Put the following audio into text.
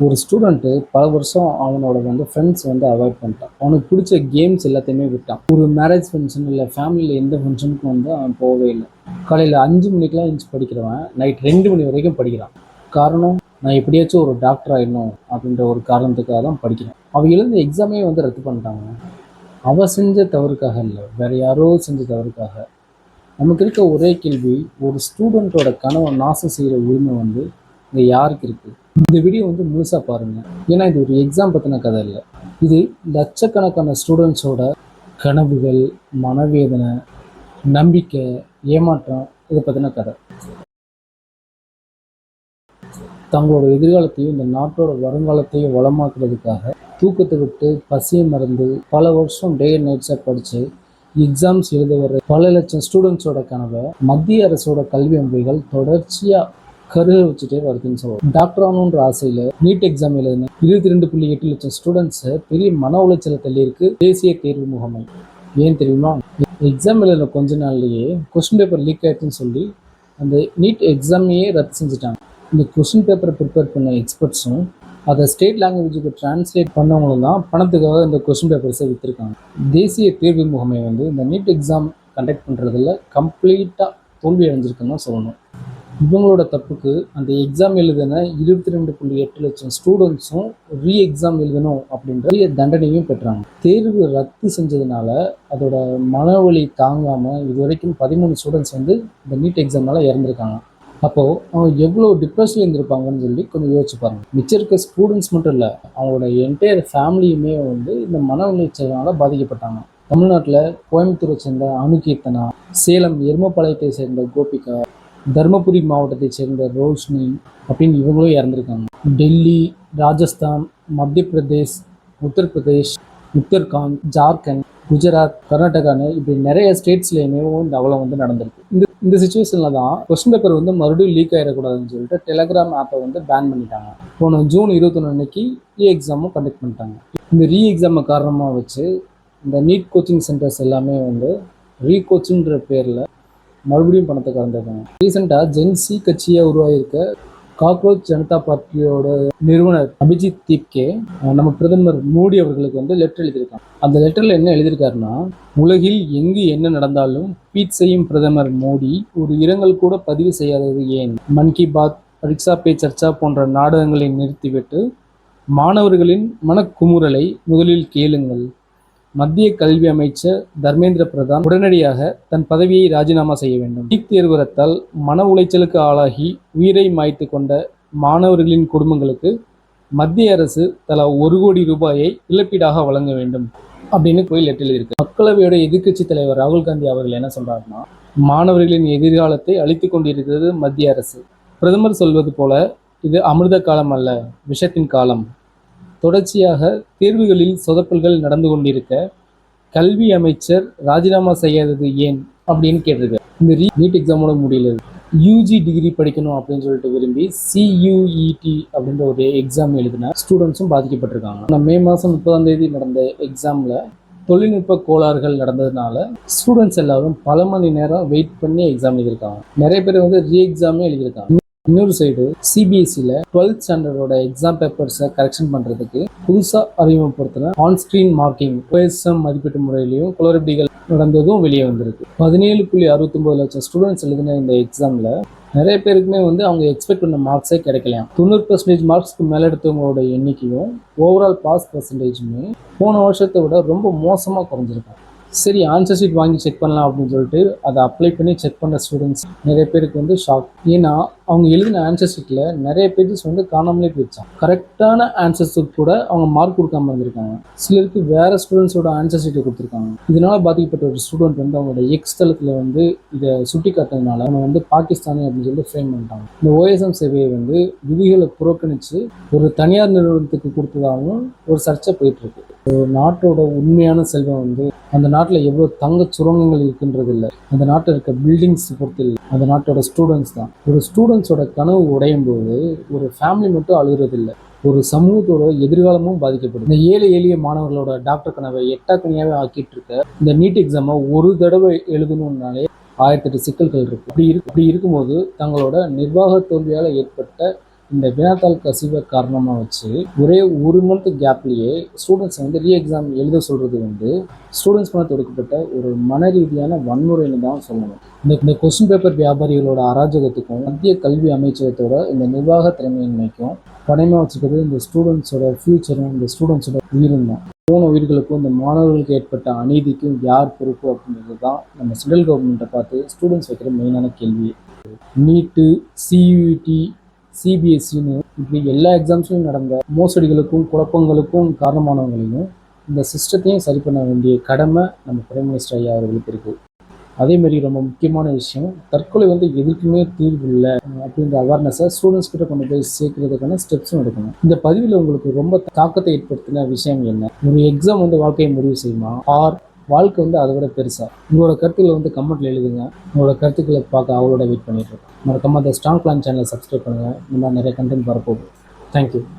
ஒரு ஸ்டூடெண்ட்டு பல வருஷம் அவனோட ஃப்ரெண்ட்ஸ் அவாய்ட் பண்ணிட்டான். அவனுக்கு பிடிச்ச கேம்ஸ் எல்லாத்தையுமே விட்டான். ஒரு மேரேஜ் ஃபங்க்ஷன் இல்லை ஃபேமிலியில் எந்த ஃபங்க்ஷனுக்கும் அவன் போகவே இல்லை. காலையில் 5 மணிக்கெலாம் எழுந்துச்சு படிக்கிறவன் நைட் 2 மணி வரைக்கும் படிக்கிறான். காரணம், நான் எப்படியாச்சும் ஒரு டாக்டர் ஆகிடணும் அப்படின்ற ஒரு காரணத்துக்காக தான் படிக்கிறேன். அவன் எழுந்த எக்ஸாமே ரத்து பண்ணிட்டாங்க. அவன் செஞ்ச தவறுக்காக இல்லை, வேறு யாரோ செஞ்ச தவறுக்காக. நமக்கு இருக்க ஒரே கேள்வி, ஒரு ஸ்டூடெண்ட்டோட கனவை நாசம் செய்கிற உரிமை இங்கே யாருக்கு இருக்குது? இந்த வீடியோ முழுசாக பாருங்கள். ஏன்னா இது ஒரு எக்ஸாம் பற்றின கதை இல்லை. இது லட்சக்கணக்கான ஸ்டூடெண்ட்ஸோட கனவுகள், மனவேதனை, நம்பிக்கை, ஏமாற்றம் இதை பற்றின கதை. தங்களோட எதிர்காலத்தையும் இந்த நாட்டோட வருங்காலத்தையும் வளமாக்குறதுக்காக தூக்கத்தை விட்டு பசியை மறந்து பல வருஷம் டே அண்ட் நைட்ஸாக படித்து எக்ஸாம்ஸ் எழுத வர பல லட்சம் ஸ்டூடெண்ட்ஸோட கனவை மத்திய அரசோட கல்வி அமைப்புகள் தொடர்ச்சியாக கருக வச்சுட்டே வருதுன்னு சொல்லுவோம். டாக்டர் ஆகணுன்ற ஆசையில் நீட் எக்ஸாம் எழுதின 22.8 லட்சம் ஸ்டூடெண்ட்ஸை பெரிய மன உளைச்சலை தள்ளியிருக்கு தேசிய தேர்வு முகமை. ஏன் தெரியுமா? எக்ஸாம் எழுதின கொஞ்ச நாள்லேயே கொஸ்டின் பேப்பர் லீக் ஆயிடுச்சுன்னு சொல்லி அந்த நீட் எக்ஸாமையே ரத்து செஞ்சுட்டாங்க. இந்த கொஸ்டின் பேப்பரை ப்ரிப்பேர் பண்ண எக்ஸ்பர்ட்ஸும் அதை ஸ்டேட் லாங்குவேஜுக்கு டிரான்ஸ்லேட் பண்ணவங்களும் தான் பணத்துக்காக இந்த கொஸ்டின் பேப்பர்ஸை விற்றுருக்காங்க. தேசிய தேர்வு முகமை இந்த நீட் எக்ஸாம் கண்டக்ட் பண்ணுறதுல கம்ப்ளீட்டாக தோல்வி அடைஞ்சிருக்குன்னு தான் சொல்லணும். இவங்களோட தப்புக்கு அந்த எக்ஸாம் எழுதின 22.8 லட்சம் ஸ்டூடெண்ட்ஸும் எக்ஸாம் எழுதணும் அப்படின்ற தண்டனையும் பெற்றாங்க. தேர்வு ரத்து செஞ்சதுனால அதோட மனவலி தாங்காமல் இது வரைக்கும் 13 ஸ்டூடெண்ட்ஸ் இந்த நீட் எக்ஸாம்னால இறந்துருக்காங்க. அப்போது அவங்க எவ்வளோ டிப்ரெஷனில் இருந்திருப்பாங்கன்னு சொல்லி கொஞ்சம் யோசிச்சு பாருங்க. மிச்சம் இருக்க ஸ்டூடெண்ட்ஸ் மட்டும் இல்லை, அவங்களோட என்டையர் ஃபேமிலியுமே இந்த மன உளைச்சலால் பாதிக்கப்பட்டாங்க. தமிழ்நாட்டில் கோயம்புத்தூரை சேர்ந்த அணுகீர்த்தனா, சேலம் எருமப்பாளையத்தை சேர்ந்த கோபிகா, தருமபுரி மாவட்டத்தை சேர்ந்த ரோஷினி அப்படின்னு இவங்களும் இறந்துருக்காங்க. டெல்லி, ராஜஸ்தான், மத்திய பிரதேஷ், உத்தரப்பிரதேஷ், உத்தரகாண்ட், ஜார்க்கண்ட், குஜராத், கர்நாடகான்னு இப்படி நிறைய ஸ்டேட்ஸ்லேயுமே இந்த அவலம் நடந்திருக்கு. இந்த சுச்சுவேஷனில் தான் கொஸ்டின் பேப்பர் மறுபடியும் லீக் ஆகிடக்கூடாதுன்னு சொல்லிட்டு டெலகிராம் ஆப்பை பேன் பண்ணிட்டாங்க. போன ஜூன் 21 அன்னைக்கு எக்ஸாமும் கண்டக்ட் பண்ணிட்டாங்க. இந்த எக்ஸாமை காரணமாக வச்சு இந்த நீட் கோச்சிங் சென்டர்ஸ் எல்லாமே ரீகோச்சிங்கிற பேரில் மறுபடியும் பணத்தை கலந்துருக்காங்க. ரீசெண்டாக ஜென்சி கட்சியாக உருவாகியிருக்க காக்ரோச் ஜனதா பார்ட்டியோட நிறுவனர் அபிஜித் தீப்கே நம்ம பிரதமர் மோடி அவர்களுக்கு லெட்டர் எழுதியிருக்காங்க. அந்த லெட்டரில் என்ன எழுதியிருக்காருன்னா, உலகில் எங்கு என்ன நடந்தாலும் ட்வீட் செய்யும் பிரதமர் மோடி ஒரு இரங்கல் கூட பதிவு செய்யாதது ஏன்? மன் கி பாத், பரீட்சா பே சர்ச்சா போன்ற நாடகங்களை நிறுத்திவிட்டு மாணவர்களின் மனக்குமுறலை முதலில் கேளுங்கள். மத்திய கல்வி அமைச்சர் தர்மேந்திர பிரதான் உடனடியாக தன் பதவியை ராஜினாமா செய்ய வேண்டும். நீட் தேர்வு ரத்தால் மன உளைச்சலுக்கு ஆளாகி உயிரை மாய்த்து கொண்ட மாணவர்களின் குடும்பங்களுக்கு மத்திய அரசு தலா 1 கோடி ரூபாயை இழப்பீடாக வழங்க வேண்டும் அப்படின்னு போய் லெட்டர் எழுதியிருக்கு. மக்களவையோட எதிர்க்கட்சி தலைவர் ராகுல் காந்தி அவர்கள் என்ன சொல்றாருன்னா, மாணவர்களின் எதிர்காலத்தை அழித்து கொண்டிருக்கிறது மத்திய அரசு. பிரதமர் சொல்வது போல இது அமிர்த காலம் அல்ல, விஷத்தின் காலம். தொடர்ச்சியாக தேர்வுகளில் சொதப்பல்கள் நடந்து கொண்டிருக்க கல்வி அமைச்சர் ராஜினாமா செய்யாதது ஏன் அப்படின்னு கேட்டிருக்காரு. இந்த நீட் எக்ஸாமோட முடியல, யூஜி டிகிரி படிக்கணும் அப்படின்னு சொல்லிட்டு விரும்பி CUET அப்படின்ற ஒரு எக்ஸாம் எழுதின ஸ்டூடெண்ட்ஸும் பாதிக்கப்பட்டிருக்காங்க. மே மாதம் 30ஆம் தேதி நடந்த எக்ஸாமில் தொழில்நுட்ப கோளாறுகள் நடந்ததுனால ஸ்டூடெண்ட்ஸ் எல்லாரும் பல மணி நேரம் வெயிட் பண்ணி எக்ஸாம் எழுதியிருக்காங்க. நிறைய பேர் எக்ஸாமே எழுதியிருக்காங்க. இன்னொரு சைடு CBSEல 12th ஸ்டாண்டர்டோட எக்ஸாம் பேப்பர்ஸை கரெக்ஷன் பண்ணுறதுக்கு புதுசாக அறிமுகப்படுத்தின ஆன்ஸ்க்ரீன் மார்க்கிங் OSM மதிப்பீட்டு முறையிலையும் குளறுபடிகள் நடந்ததும் வெளியே வந்திருக்கு. 17.69 லட்சம் ஸ்டூடெண்ட்ஸ் எழுதின இந்த எக்ஸாமில் நிறைய பேருக்குமே அவங்க எக்ஸ்பெக்ட் பண்ண மார்க்ஸே கிடைக்கலாம். 90% மார்க்ஸ்க்கு மேலே எடுத்தவங்களோட எண்ணிக்கையும் ஓவரால் பாஸ் பர்சன்டேஜுமே போன வருஷத்தை விட ரொம்ப மோசமாக குறைஞ்சிருக்காங்க. சரி, ஆன்சர் ஷீட் வாங்கி செக் பண்ணலாம் அப்படின்னு சொல்லிட்டு அதை அப்ளை பண்ணி செக் பண்ண ஸ்டூடெண்ட்ஸ் நிறைய பேருக்கு ஷாக். ஏன்னா அவங்க எழுதின ஆன்சர் ஷீட்டில் நிறைய பேஜஸ் காணாமலே போயிடுச்சாங்க. கரெக்டான ஆன்சர்ஸுக்கு கூட அவங்க மார்க் கொடுக்காம இருந்திருக்காங்க. சிலருக்கு வேறு ஸ்டூடெண்ட்ஸோட ஆன்சர் ஷீட்டை கொடுத்துருக்காங்க. இதனால் பாதிக்கப்பட்ட ஒரு ஸ்டூடெண்ட் அவங்களோட எக்ஸ் தளத்தில் இதை சுட்டி காட்டுறதுனால அவங்க பாகிஸ்தானி அப்படின்னு சொல்லிட்டு ஃப்ரேம் பண்ணிட்டாங்க. இந்த OSM சேவையை விதிகளை புறக்கணித்து ஒரு தனியார் நிறுவனத்துக்கு கொடுத்ததாகவும் ஒரு சர்ச்சை போயிட்டுருக்கு. ஒரு நாட்டோட உண்மையான செல்வம் அந்த நாட்டில் எவ்வளோ தங்க சுரங்கங்கள் இருக்குன்றது இல்லை, அந்த நாட்டில் இருக்க பில்டிங்ஸ் பொறுத்து இல்லை, அந்த நாட்டோட ஸ்டூடெண்ட்ஸ் தான். ஒரு ஸ்டூடெண்ட்ஸோட கனவு உடையும் போது ஒரு ஃபேமிலி மட்டும் அழுகிறது இல்லை, ஒரு சமூகத்தோட எதிர்காலமும் பாதிக்கப்படுது. இந்த ஏழை எளிய மாணவர்களோட டாக்டர் கனவை எட்டாக்கனியாகவே ஆக்கிட்டு இருக்க இந்த நீட் எக்ஸாமை ஒரு தடவை எழுதணும்னாலே 1008 சிக்கல்கள் இருக்கு. அப்படி இருக்கும்போது தங்களோட நிர்வாக தோல்வியால் ஏற்பட்ட இந்த வினாத்தாள் கசிவை காரணமாக வச்சு ஒரே 1 மந்த் கேப்லேயே ஸ்டூடெண்ட்ஸை வந்து ரீ எக்ஸாம் எழுத சொல்கிறது வந்து ஸ்டூடெண்ட்ஸ் மேலே தொடுக்கப்பட்ட ஒரு மன ரீதியான வன்முறைன்னு தான் சொல்லணும். இந்த கொஸ்டின் பேப்பர் வியாபாரிகளோட அராஜகத்துக்கும் மத்திய கல்வி அமைச்சகத்தோட இந்த நிர்வாக திறமையின்மைக்கும் பணமாக வச்சுக்கிறது இந்த ஸ்டூடெண்ட்ஸோட ஃப்யூச்சரும் இந்த ஸ்டூடெண்ட்ஸோட உயிரும் தான். போன உயிர்களுக்கும் இந்த மாணவர்களுக்கு ஏற்பட்ட அநீதிக்கும் யார் பொறுப்பு அப்படின்றது தான் நம்ம சென்ட்ரல் கவர்மெண்ட்டை பார்த்து ஸ்டூடெண்ட்ஸ் வைக்கிற மெயினான கேள்வி. நீட்டு, சியூஇடி, சிபிஎஸ்சின்னு இப்படி எல்லா எக்ஸாம்ஸ்லையும் நடந்த மோசடிகளுக்கும் குழப்பங்களுக்கும் காரணமானவங்களையும் இந்த சிஸ்டத்தையும் சரி பண்ண வேண்டிய கடமை நம்ம பிரைம் மினிஸ்டர் ஐயா அவர்களுக்கு இருக்குது. அதேமாரி ரொம்ப முக்கியமான விஷயம், தற்கொலை வந்து எதுக்குமே தீர்வு இல்லை அப்படின்ற அவேர்னஸை ஸ்டூடெண்ட்ஸ் கிட்ட கொண்டு போய் சேர்க்கறதுக்கான ஸ்டெப்ஸும் எடுக்கணும். இந்த பதிவில் உங்களுக்கு ரொம்ப தாக்கத்தை ஏற்படுத்தின விஷயம் என்ன? ஒரு எக்ஸாம் வந்து வாழ்க்கையை முடிவு செய்யுமா, ஆர் வாழ்க்கை வந்து அதை விட பெருசா? உங்களோட கருத்துக்களை வந்து கமெண்ட்ல எழுதுங்க. உங்களோட கருத்துக்களை பார்க்க அவளோட வெயிட் பண்ணிட்டு இருக்கோம். மறக்காம அந்த ஸ்ட்ராங் பிளான் சேனலை சப்ஸ்கிரைப் பண்ணுங்கள். இந்த மாதிரி நிறைய கண்டென்ட் வரப்போகுது. தேங்க்யூ.